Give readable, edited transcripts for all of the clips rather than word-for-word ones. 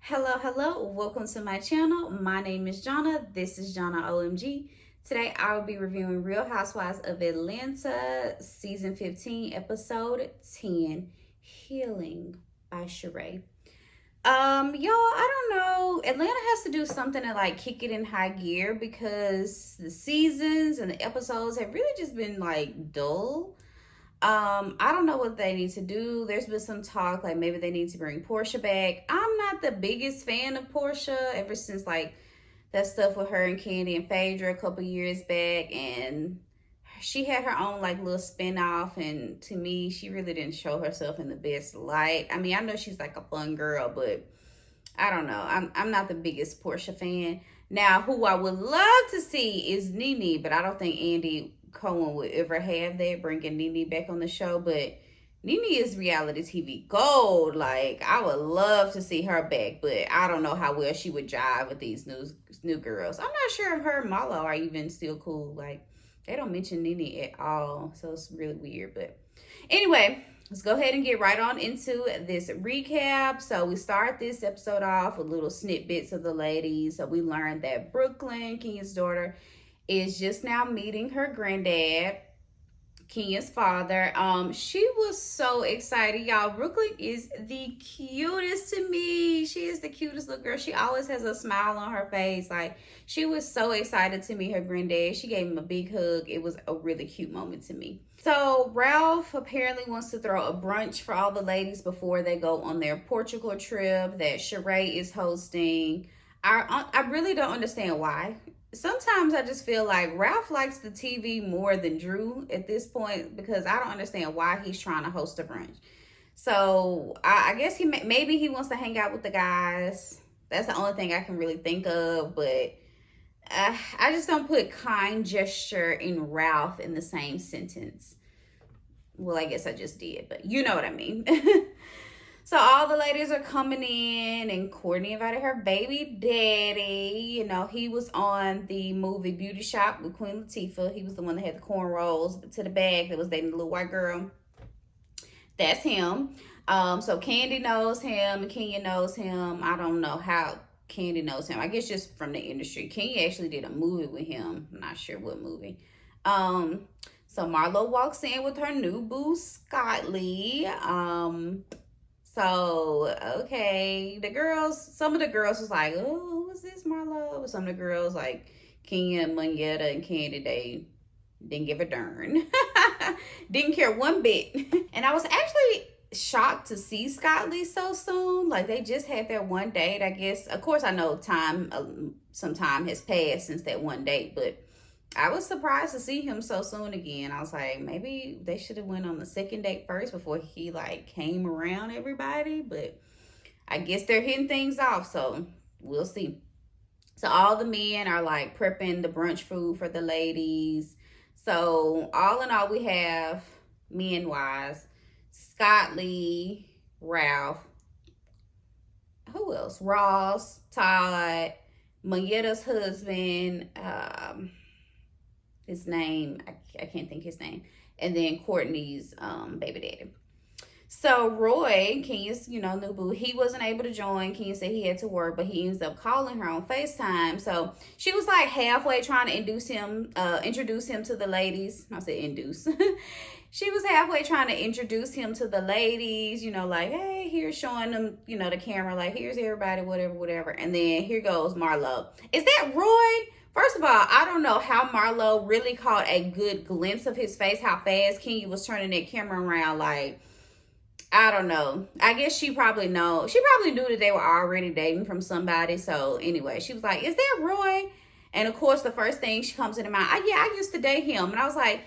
Hello, welcome to my channel. My name is Jonna. This is jhonaohemgee. Today I will be reviewing Real Housewives of Atlanta season 15 episode 10, Healing by Sheree. Y'all, I don't know. Atlanta has to do something to like kick it in high gear because the seasons and the episodes have really just been like dull. I don't know what they need to do. There's been some talk like maybe they need to bring Portia back. I'm not the biggest fan of Portia ever since like that stuff with her and Candy and Phaedra a couple years back, and she had her own like little spin-off, and to me she really didn't show herself in the best light. I mean, I know she's like a fun girl, but I don't know. I'm not the biggest Portia fan. Now, who I would love to see is Nene, but I don't think Andy Cohen would ever have that, bringing Nene back on the show. But Nene is reality TV gold. Like, I would love to see her back, but I don't know how well she would jive with these new girls. I'm not sure if her and Marlo are even still cool. Like, they don't mention Nene at all, so it's really weird. But anyway, let's go ahead and get right on into this recap. So we start this episode off with little snippets of the ladies. So we learned that Brooklyn, Kenya's daughter, is just now meeting her granddad, Kenya's father. She was so excited, y'all. Brooklyn is the cutest to me. She is the cutest little girl. She always has a smile on her face. Like, she was so excited to meet her granddad. She gave him a big hug. It was a really cute moment to me. So Ralph apparently wants to throw a brunch for all the ladies before they go on their Portugal trip that Sheree is hosting. I really don't understand why. Sometimes I just feel like Ralph likes the TV more than Drew at this point, because I don't understand why he's trying to host a brunch. So I guess maybe he wants to hang out with the guys. That's the only thing I can really think of, but I just don't put kind gesture and Ralph in the same sentence. Well, I guess I just did, but you know what I mean. So all the ladies are coming in, and Courtney invited her baby daddy. You know, he was on the movie Beauty Shop with Queen Latifah. He was the one that had the cornrows to the back that was dating the little white girl. That's him. So Candy knows him and Kenya knows him. I don't know how Candy knows him. I guess just from the industry. Kenya actually did a movie with him. I'm not sure what movie. So Marlo walks in with her new boo, Scott Lee. So, okay, some of the girls was like, oh, who is this, Marlo? But some of the girls, like Kenya, Monyetta, and Candy, they didn't give a darn. Didn't care one bit. And I was actually shocked to see Scott Lee so soon. Like, they just had their one date, I guess. Of course, I know some time has passed since that one date, but I was surprised to see him so soon again. I was like, maybe they should have went on the second date first before he like came around everybody. But I guess they're hitting things off, so we'll see. So all the men are like prepping the brunch food for the ladies. So all in all, we have men-wise Scott Lee, Ralph, who else? Ross, Todd, Monyetta's husband, his name, I can't think his name, and then Courtney's baby daddy. So Roy, Kenya's, new boo, he wasn't able to join. Kenya said he had to work, but he ends up calling her on FaceTime. So she was like halfway trying to introduce him to the ladies. I said induce. She was halfway trying to introduce him to the ladies, like, hey, here's showing them, the camera, like, here's everybody, whatever. And then here goes Marlo. Is that Roy? First of all, I don't know how Marlo really caught a good glimpse of his face, how fast Kenya was turning that camera around. Like, I don't know. I guess she probably knew that they were already dating from somebody. So anyway, she was like, is that Roy? And of course, the first thing she comes into mind, yeah, I used to date him. And I was like,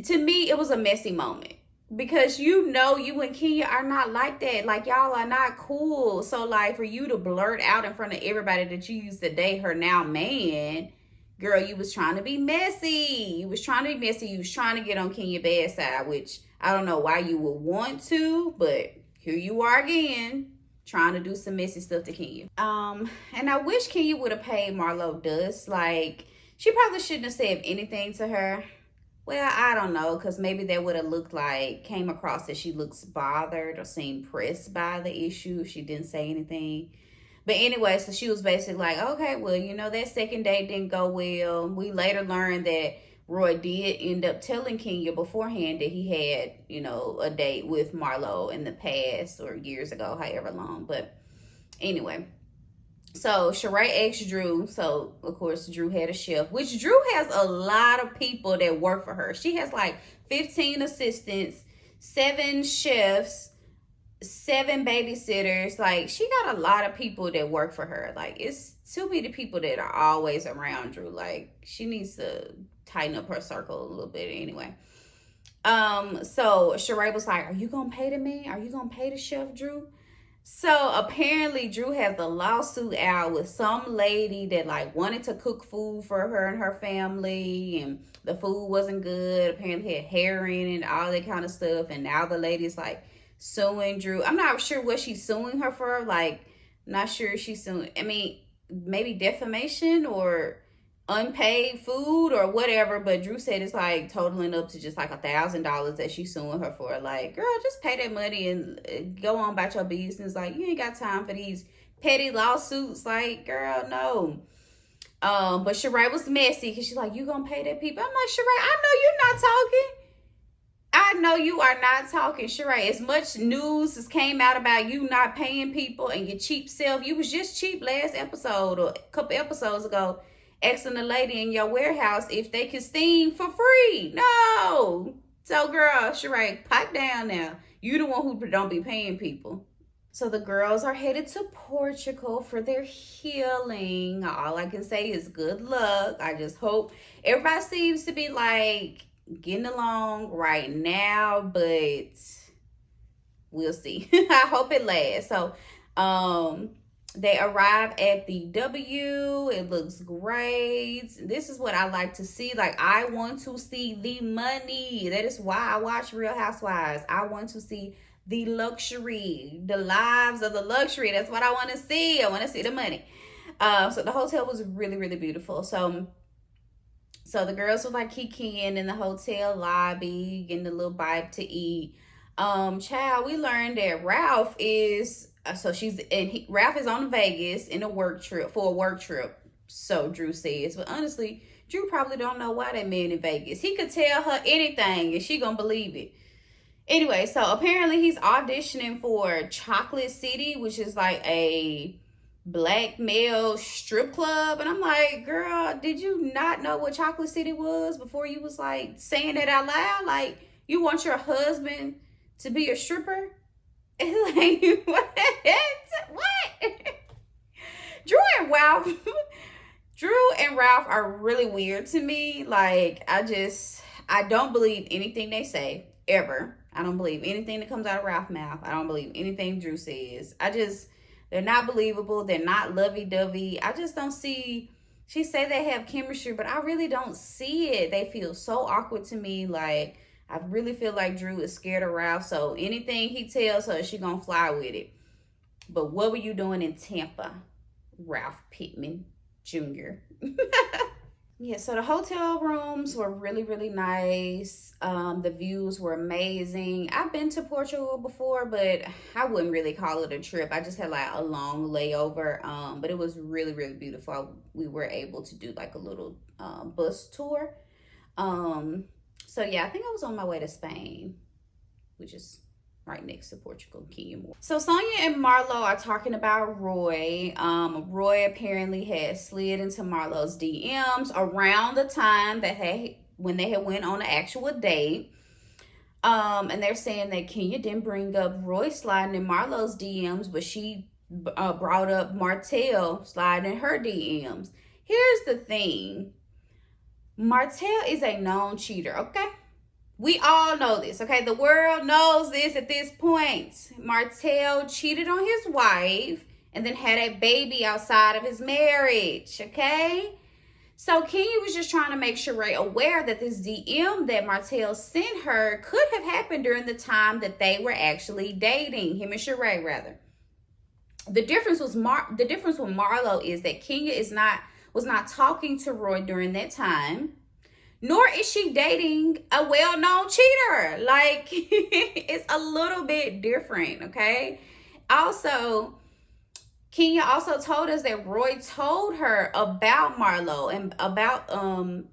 to me, it was a messy moment. Because you and Kenya are not like that. Like, y'all are not cool. So, like, for you to blurt out in front of everybody that you used to date her now man, girl, you was trying to be messy. You was trying to get on Kenya's bad side, which I don't know why you would want to, but here you are again, trying to do some messy stuff to Kenya. And I wish Kenya would have paid Marlo dust. Like, she probably shouldn't have said anything to her. Well, I don't know, because maybe that would have looked like, came across that she looks bothered or seemed pressed by the issue. She didn't say anything. But anyway, so she was basically like, okay, well, that second date didn't go well. We later learned that Roy did end up telling Kenya beforehand that he had, a date with Marlo in the past or years ago, however long. But anyway, so Sheree asked Drew. So of course Drew had a chef, which Drew has a lot of people that work for her. She has like 15 assistants, 7 chefs, 7 babysitters. Like, she got a lot of people that work for her. Like, it's too many people that are always around Drew. Like, she needs to tighten up her circle a little bit anyway. So Sheree was like, are you gonna pay the man? Are you gonna pay the chef, Drew? So apparently Drew has a lawsuit out with some lady that like wanted to cook food for her and her family, and the food wasn't good. Apparently had hair in it and all that kind of stuff. And now the lady's like suing Drew. I'm not sure what she's suing her for. Like, not sure if she's suing. I mean, maybe defamation or unpaid food or whatever. But Drew said it's like totaling up to just like $1,000 that she's suing her for. Like, girl, just pay that money and go on about your business. Like, you ain't got time for these petty lawsuits. Like, girl, no. But Sheree was messy because she's like, you gonna pay that people? I'm like, Sheree, I know you're not talking. I know you are not talking, Sheree. As much news as came out about you not paying people and your cheap self. You was just cheap last episode or a couple episodes ago, asking the lady in your warehouse if they could steam for free. No. So, girl, Sheree, pipe down now. You the one who don't be paying people. So the girls are headed to Portugal for their healing. All I can say is good luck. I just hope everybody seems to be like getting along right now, but we'll see. I hope it lasts. So they arrive at the W. It looks great. This is what I like to see. Like, I want to see the money. That is why I watch Real Housewives. I want to see the luxury, the lives of the luxury. That's what I want to see. I want to see the money. So the hotel was really, really beautiful. So the girls were like kikiing in the hotel lobby, getting a little bite to eat. Child, we learned that Ralph is Ralph is on Vegas for a work trip. So Drew says, but honestly, Drew probably don't know why that man in Vegas. He could tell her anything and she gonna believe it. Anyway, so apparently he's auditioning for Chocolate City, which is like a black male strip club. And I'm like, girl, did you not know what Chocolate City was before you was like saying that out loud? Like, you want your husband to be a stripper? And like, what? Drew and Ralph are really weird to me. Like, I don't believe anything they say ever. I don't believe anything that comes out of Ralph's mouth. I don't believe anything Drew says. They're not believable. They're not lovey-dovey. I just don't see. She say they have chemistry, but I really don't see it. They feel so awkward to me. Like, I really feel like Drew is scared of Ralph. So anything he tells her, she gonna fly with it. But what were you doing in Tampa, Ralph Pittman Jr.? Yeah, so the hotel rooms were really, really nice. The views were amazing. I've been to Portugal before, but I wouldn't really call it a trip. I just had like a long layover, but it was really, really beautiful. We were able to do like a little bus tour. So yeah, I think I was on my way to Spain, which is right next to Portugal, Kenya. So Sonia and Marlo are talking about Roy. Roy apparently had slid into Marlo's DMs around the time when they had went on an actual date. And they're saying that Kenya didn't bring up Roy sliding in Marlo's DMs, but she brought up Martell sliding in her DMs. Here's the thing. Martell is a known cheater, okay? We all know this, okay? The world knows this at this point. Martell cheated on his wife and then had a baby outside of his marriage, okay? So Kenya was just trying to make Sheree aware that this DM that Martell sent her could have happened during the time that they were actually dating, him and Sheree, rather. The difference with Marlo is that Kenya was not talking to Roy during that time. nor is she dating a well-known cheater. Like, it's a little bit different, okay? Also, Kenya also told us that Roy told her about Marlo and about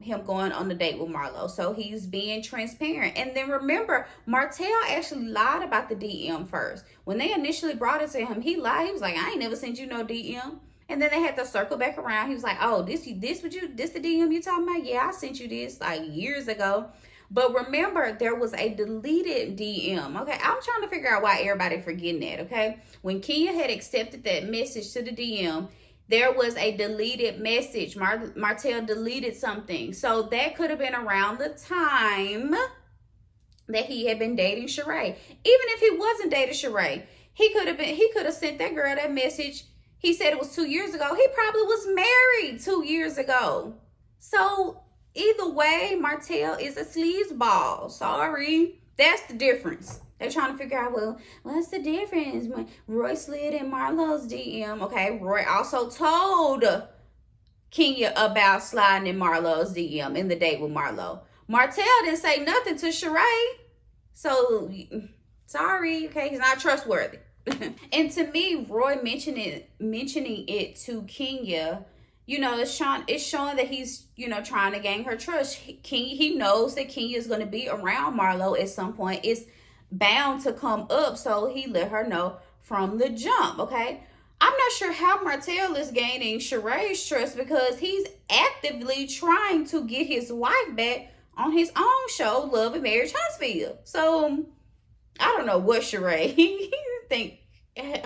him going on the date with Marlo. So he's being transparent. And then remember, Martell actually lied about the DM first. When they initially brought it to him, he lied. He was like, I ain't never sent you no DM. And then they had to circle back around. He was like, oh, this the DM you talking about? Yeah, I sent you this like years ago. But remember, there was a deleted DM. Okay, I'm trying to figure out why everybody forgetting that. Okay, when Kenya had accepted that message to the DM, there was a deleted message. Martell deleted something, so that could have been around the time that he had been dating Sheree. Even if he wasn't dating Sheree, he could have sent that girl that message. He said it was 2 years ago. He probably was married 2 years ago. So either way, Martell is a sleazeball. Sorry. That's the difference. They're trying to figure out, well, what's the difference when Roy slid in Marlo's DM? Okay, Roy also told Kenya about sliding in Marlo's DM in the date with Marlo. Martell didn't say nothing to Sheree. So, sorry, okay, he's not trustworthy. And to me, Roy mentioning it to Kenya, you know, it's showing that he's, you know, trying to gain her trust. He knows that Kenya is going to be around Marlo at some point. It's bound to come up, so he let her know from the jump, okay? I'm not sure how Martell is gaining Sheree's trust because he's actively trying to get his wife back on his own show, Love and Marriage Huntsville. So, I don't know what Sheree think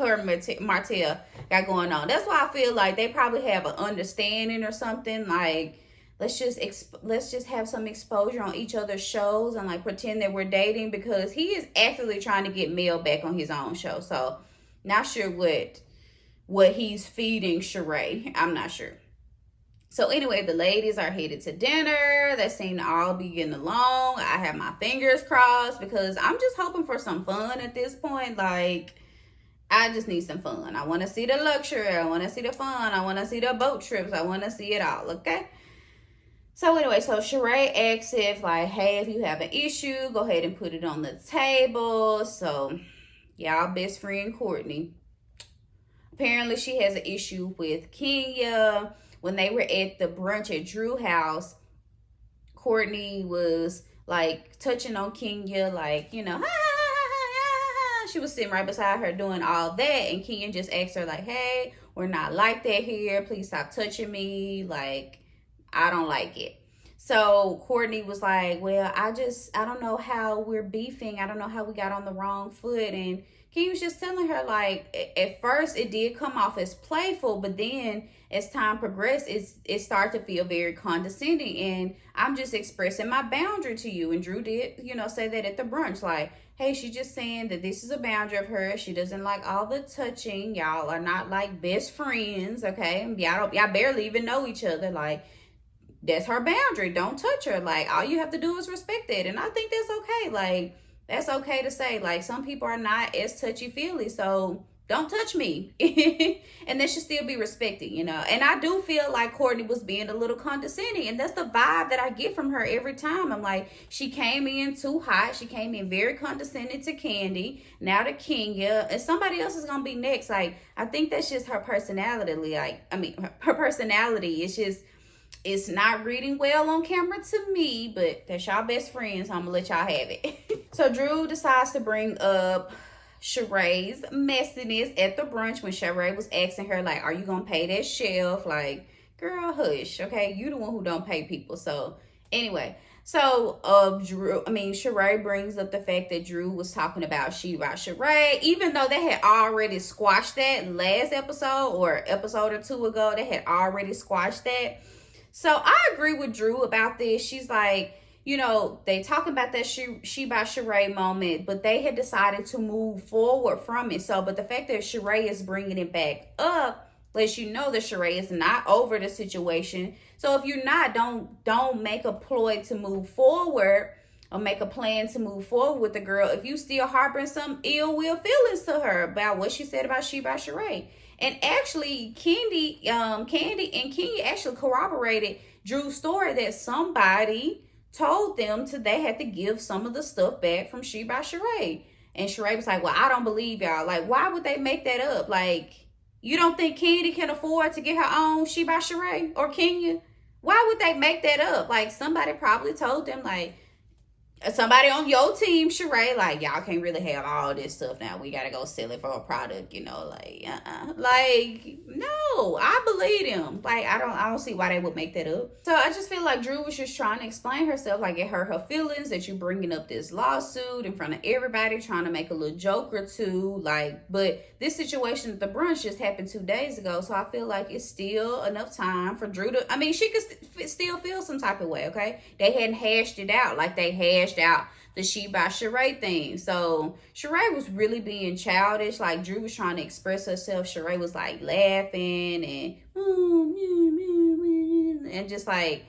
her Martell got going on. That's why I feel like they probably have an understanding or something. Like, let's just have some exposure on each other's shows and like pretend that we're dating, because he is actively trying to get Mel back on his own show. So, not sure what he's feeding Sheree. I'm not sure. So anyway, the ladies are headed to dinner. They seem to all be getting along. I have my fingers crossed because I'm just hoping for some fun at this point. Like, I just need some fun. I want to see the luxury. I want to see the fun. I want to see the boat trips. I want to see it all, okay? So anyway, so Sheree asks if, like, hey, if you have an issue, go ahead and put it on the table. So, y'all best friend Courtney. Apparently, she has an issue with Kenya. When they were at the brunch at Drew's house, Courtney was like touching on Kenya, like, you know, she was sitting right beside her doing all that, and Kenya just asked her like, hey, we're not like that here, please stop touching me, like, I don't like it. So Courtney was like, well, I don't know how we're beefing, I don't know how we got on the wrong foot. And Kenya was just telling her, like, at first it did come off as playful, but then as time progressed, it started to feel very condescending, and I'm just expressing my boundary to you. And Drew did, you know, say that at the brunch, like, hey, she's just saying that this is a boundary of hers. She doesn't like all the touching. Y'all are not like best friends, okay? Y'all barely even know each other. Like, that's her boundary. Don't touch her. Like, all you have to do is respect it. And I think that's okay. Like, that's okay to say. Like, some people are not as touchy-feely, so don't touch me. And that should still be respected, you know. And I do feel like Courtney was being a little condescending, and that's the vibe that I get from her every time. I'm like, she came in too hot. She came in very condescending to Candy, now to Kenya, and somebody else is gonna be next. Like, I think that's just her personality. Like, I mean, her personality is just, it's not reading well on camera to me, but that's y'all best friends, so I'm gonna let y'all have it. So Drew decides to bring up Sheree's messiness at the brunch when Sheree was asking her, like, are you gonna pay that shelf? Like, girl, hush, okay? You the one who don't pay people. So anyway, so Sheree brings up the fact that Drew was talking about Sheree, even though they had already squashed that last episode or episode or two ago. They had already squashed that. So I agree with Drew about this. She's like, you know, they talking about that she by Sheree moment, but they had decided to move forward from it. So, but the fact that Sheree is bringing it back up lets you know that Sheree is not over the situation. So if you're not, don't make a ploy to move forward or make a plan to move forward with the girl if you still harboring some ill will feelings to her about what she said about she by Sheree. And actually, Candy and Kenya actually corroborated Drew's story that somebody told them they had to give some of the stuff back from She by Sheree. And Sheree was like, well, I don't believe y'all. Like, why would they make that up? Like, you don't think Candy can afford to get her own She by Sheree or Kenya? Why would they make that up? Like, somebody probably told them, like, somebody on your team, Sheree, like, y'all can't really have all this stuff now. We gotta go sell it for a product, you know, like, like, no, I believe them. Like, I don't see why they would make that up. So I just feel like Drew was just trying to explain herself, like, it hurt her feelings that you're bringing up this lawsuit in front of everybody, trying to make a little joke or two, like, but this situation at the brunch just happened 2 days ago, so I feel like it's still enough time for Drew to, I mean, she could still feel some type of way, okay? They hadn't hashed it out like they hashed out the She by Sheree thing. So Sheree was really being childish. Like, Drew was trying to express herself. Sheree was like laughing and just like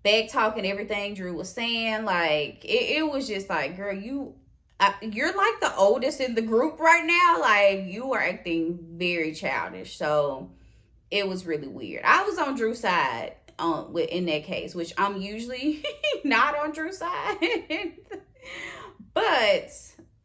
back talking everything Drew was saying. Like, it was just like, girl, you're like the oldest in the group right now. Like, you are acting very childish. So it was really weird. I was on Drew's side in that case, which I'm usually not on Drew's side. But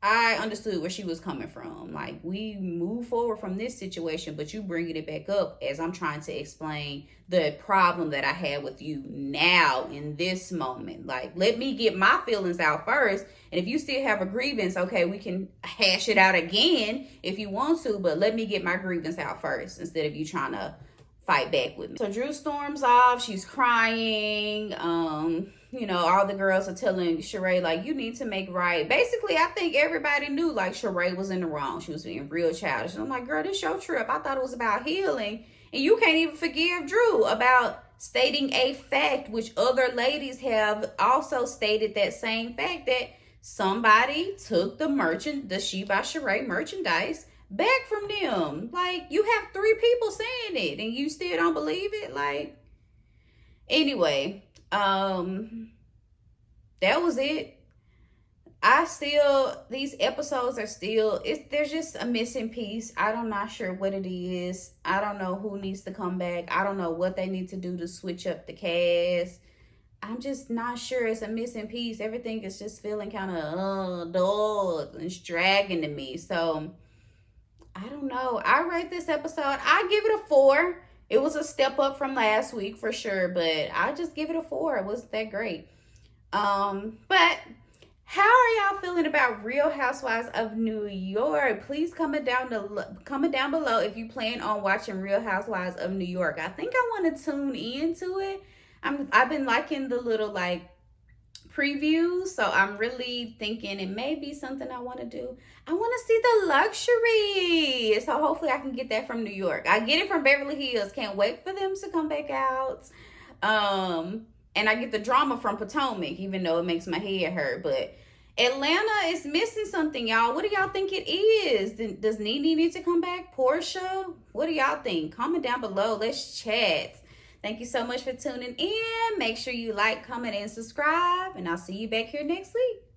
I understood where she was coming from. Like, we move forward from this situation, but you bringing it back up as I'm trying to explain the problem that I had with you now in this moment. Like, let me get my feelings out first. And if you still have a grievance, okay, we can hash it out again if you want to, but let me get my grievance out first instead of you trying to fight back with me. So Drew storms off. She's crying. You know, all the girls are telling Sheree, like, you need to make right. Basically, I think everybody knew, like, Sheree was in the wrong. She was being real childish. And I'm like, girl, this your trip. I thought it was about healing. And you can't even forgive Drew about stating a fact, which other ladies have also stated that same fact, that somebody took the She by Sheree merchandise back from them. Like, you have 3 people saying it and you still don't believe it. Like, anyway, that was it. These episodes are still, there's just a missing piece. I'm not sure what it is. I don't know who needs to come back. I don't know what they need to do to switch up the cast. I'm just not sure. It's a missing piece. Everything is just feeling kind of dull and dragging to me. So I don't know. I rate this episode, I give it a 4. It was a step up from last week for sure, but I just give it a 4. It wasn't that great. But how are y'all feeling about Real Housewives of New York? Please comment down below if you plan on watching Real Housewives of New York. I think I want to tune into it. I've been liking the little like previews, so I'm really thinking it may be something I want to do. I want to see the luxury, so hopefully I can get that from New York. I get it from Beverly Hills. Can't wait for them to come back out. And I get the drama from Potomac, even though it makes my head hurt. But Atlanta is missing something, y'all. What do y'all think it is? Does Nene need to come back? Portia? What do y'all think? Comment down below. Let's chat. Thank you so much for tuning in. Make sure you like, comment, and subscribe. And I'll see you back here next week.